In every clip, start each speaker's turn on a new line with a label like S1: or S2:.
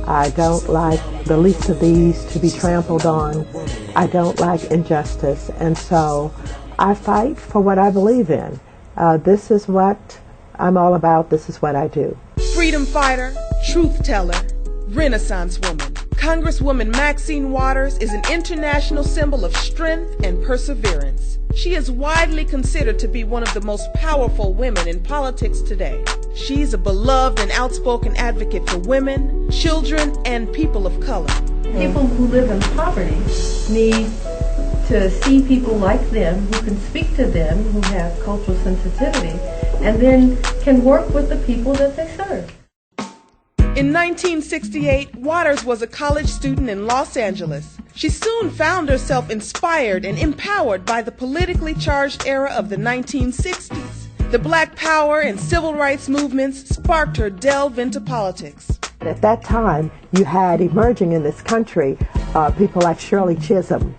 S1: I don't like the least of these to be trampled on. I don't like injustice, and so I fight for what I believe in. This is what I'm all about. This is what I do.
S2: Freedom fighter, truth teller, Renaissance woman. Congresswoman Maxine Waters is an international symbol of strength and perseverance. She is widely considered to be one of the most powerful women in politics today. She's a beloved and outspoken advocate for women, children, and people of color.
S3: People who live in poverty need to see people like them who can speak to them, who have cultural sensitivity, and then can work with the people that they serve.
S2: In 1968, Waters was a college student in Los Angeles. She soon found herself inspired and empowered by the politically charged era of the 1960s. The Black Power and Civil Rights movements sparked her delve into politics.
S1: At that time, you had emerging in this country people like Shirley Chisholm,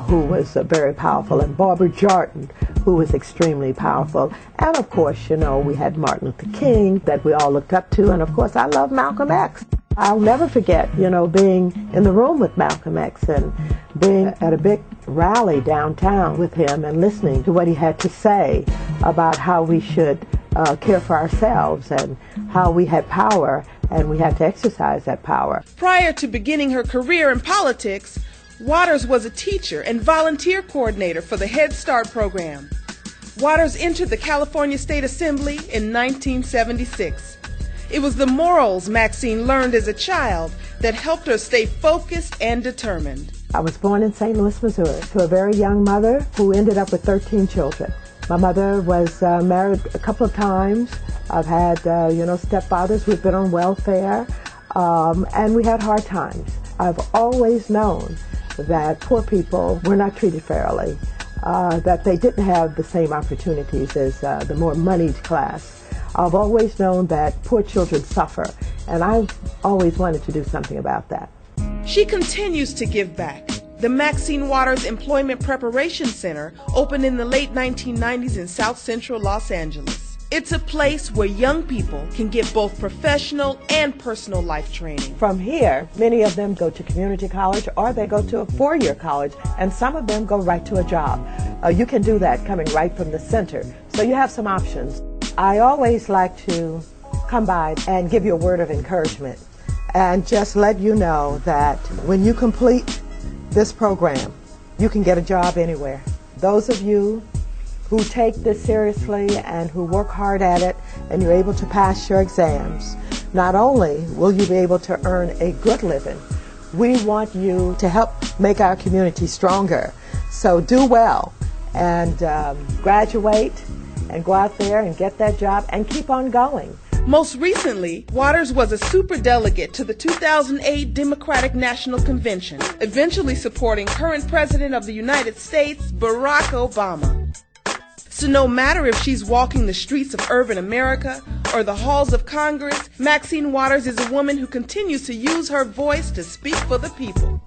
S1: who was very powerful, and Barbara Jordan, who was extremely powerful. And of course, you know, we had Martin Luther King that we all looked up to, and of course I love Malcolm X. I'll never forget, you know, being in the room with Malcolm X and being at a big rally downtown with him and listening to what he had to say about how we should care for ourselves and how we had power and we had to exercise that power.
S2: Prior to beginning her career in politics, Waters was a teacher and volunteer coordinator for the Head Start program. Waters entered the California State Assembly in 1976. It was the morals Maxine learned as a child that helped her stay focused and determined.
S1: I was born in St. Louis, Missouri, to a very young mother who ended up with 13 children. My mother was married a couple of times. I've had, stepfathers. We've been on welfare, and we had hard times. I've always known that poor people were not treated fairly, that they didn't have the same opportunities as the more moneyed class. I've always known that poor children suffer, and I've always wanted to do something about that.
S2: She continues to give back. The Maxine Waters Employment Preparation Center opened in the late 1990s in South Central Los Angeles. It's a place where young people can get both professional and personal life training.
S1: From here, many of them go to community college or they go to a four-year college, and some of them go right to a job. You can do that coming right from the center, so you have some options. I always like to come by and give you a word of encouragement and just let you know that when you complete this program, you can get a job anywhere. Those of you who take this seriously and who work hard at it and you're able to pass your exams, not only will you be able to earn a good living, we want you to help make our community stronger. So do well and graduate and go out there and get that job and keep on going.
S2: Most recently, Waters was a superdelegate to the 2008 Democratic National Convention, eventually supporting current President of the United States, Barack Obama. So no matter if she's walking the streets of urban America or the halls of Congress, Maxine Waters is a woman who continues to use her voice to speak for the people.